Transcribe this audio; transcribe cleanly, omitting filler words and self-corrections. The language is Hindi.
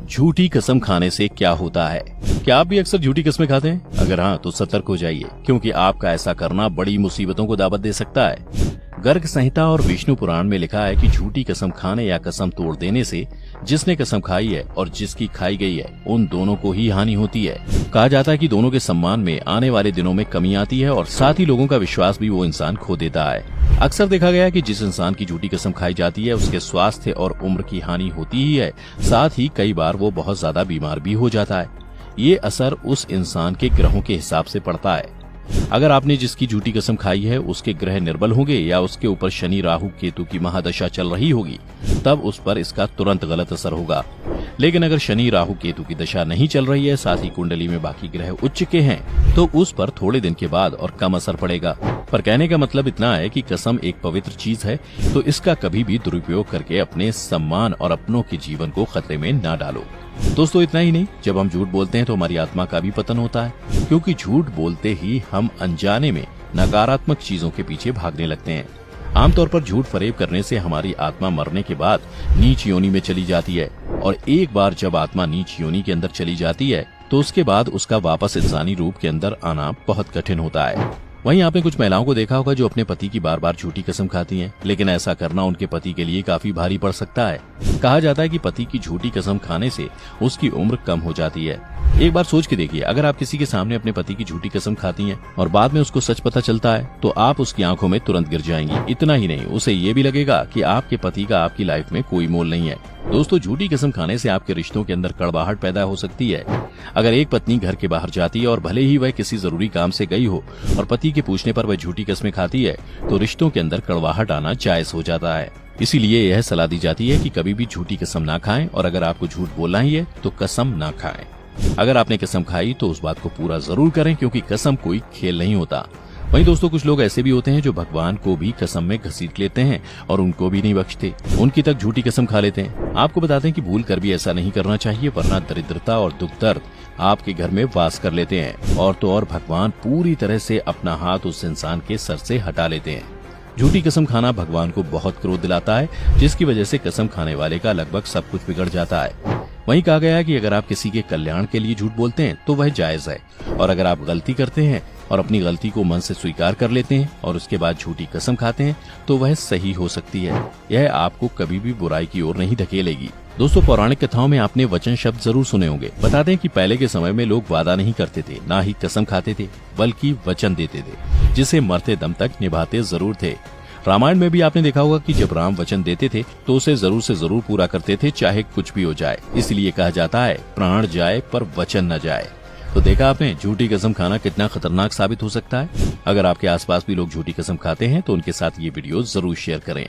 झूठी कसम खाने से क्या होता है? क्या आप भी अक्सर झूठी कस्में खाते हैं? अगर हाँ तो सतर्क हो जाइए, क्योंकि आपका ऐसा करना बड़ी मुसीबतों को दावत दे सकता है। गर्ग संहिता और विष्णु पुराण में लिखा है कि झूठी कसम खाने या कसम तोड़ देने से जिसने कसम खाई है और जिसकी खाई गई है, उन दोनों को ही हानि होती है। कहा जाता है कि दोनों के सम्मान में आने वाले दिनों में कमी आती है और साथ ही लोगों का विश्वास भी वो इंसान खो देता है। अक्सर देखा गया है कि जिस इंसान की झूठी कसम खाई जाती है उसके स्वास्थ्य और उम्र की हानि होती ही है, साथ ही कई बार वो बहुत ज्यादा बीमार भी हो जाता है। ये असर उस इंसान के ग्रहों के हिसाब से पड़ता है। अगर आपने जिसकी झूठी कसम खाई है उसके ग्रह निर्बल होंगे या उसके ऊपर शनि राहु केतु की महादशा चल रही होगी, तब उस पर इसका तुरंत गलत असर होगा। लेकिन अगर शनि राहु केतु की दशा नहीं चल रही है, साथ ही कुंडली में बाकी ग्रह उच्च के हैं, तो उस पर थोड़े दिन के बाद और कम असर पड़ेगा। पर कहने का मतलब इतना है कि कसम एक पवित्र चीज है, तो इसका कभी भी दुरुपयोग करके अपने सम्मान और अपनों के जीवन को खतरे में न डालो। दोस्तों इतना ही नहीं, जब हम झूठ बोलते हैं तो हमारी आत्मा का भी पतन होता है, क्योंकि झूठ बोलते ही हम अनजाने में नकारात्मक चीजों के पीछे भागने लगते हैं। आमतौर पर झूठ फरेब करने से हमारी आत्मा मरने के बाद नीच योनि में चली जाती है, और एक बार जब आत्मा नीच योनि के अंदर चली जाती है तो उसके बाद उसका वापस इंसानी रूप के अंदर आना बहुत कठिन होता है। वहीं आपने कुछ महिलाओं को देखा होगा जो अपने पति की बार बार झूठी कसम खाती हैं, लेकिन ऐसा करना उनके पति के लिए काफी भारी पड़ सकता है। कहा जाता है कि पति की झूठी कसम खाने से उसकी उम्र कम हो जाती है। एक बार सोच के देखिए, अगर आप किसी के सामने अपने पति की झूठी कसम खाती हैं और बाद में उसको सच पता चलता है, तो आप उसकी आंखों में तुरंत गिर जाएंगी। इतना ही नहीं, उसे ये भी लगेगा कि आपके पति का आपकी लाइफ में कोई मोल नहीं है। दोस्तों, झूठी कसम खाने से आपके रिश्तों के अंदर कड़वाहट पैदा हो सकती है। अगर एक पत्नी घर के बाहर जाती है और भले ही वह किसी जरूरी काम से गई हो और पति के पूछने पर वह झूठी कसमें खाती है, तो रिश्तों के अंदर कड़वाहट आना जायज हो जाता है। इसीलिए यह सलाह दी जाती है कि कभी भी झूठी कसम ना खाएं, और अगर आपको झूठ बोलना ही है तो कसम ना खाएं। अगर आपने कसम खाई तो उस बात को पूरा जरूर करें, क्योंकि कसम कोई खेल नहीं होता। वहीं दोस्तों, कुछ लोग ऐसे भी होते हैं जो भगवान को भी कसम में घसीट लेते हैं और उनको भी नहीं बख्शते, उनकी तक झूठी कसम खा लेते हैं। आपको बता दें कि भूल कर भी ऐसा नहीं करना चाहिए, वरना दरिद्रता और दुख दर्द आपके घर में वास कर लेते हैं, और तो और भगवान पूरी तरह से अपना हाथ उस इंसान के सर से हटा लेते हैं। झूठी कसम खाना भगवान को बहुत क्रोध दिलाता है, जिसकी वजह से कसम खाने वाले का लगभग सब कुछ बिगड़ जाता है। वहीं कहा गया है कि अगर आप किसी के कल्याण के लिए झूठ बोलते हैं तो वह जायज है, और अगर आप गलती करते हैं और अपनी गलती को मन से स्वीकार कर लेते हैं और उसके बाद झूठी कसम खाते हैं, तो वह सही हो सकती है। यह आपको कभी भी बुराई की ओर नहीं धकेलेगी। दोस्तों, पौराणिक कथाओं में आपने वचन शब्द जरूर सुने होंगे। बता दें कि पहले के समय में लोग वादा नहीं करते थे, ना ही कसम खाते थे, बल्कि वचन देते थे, जिसे मरते दम तक निभाते जरूर थे। रामायण में भी आपने देखा होगा कि जब राम वचन देते थे तो उसे जरूर से जरूर पूरा करते थे, चाहे कुछ भी हो जाए। इसलिए कहा जाता है, प्राण जाए पर वचन न जाए। तो देखा आपने, झूठी कसम खाना कितना खतरनाक साबित हो सकता है। अगर आपके आसपास भी लोग झूठी कसम खाते हैं तो उनके साथ ये वीडियो जरूर शेयर करें।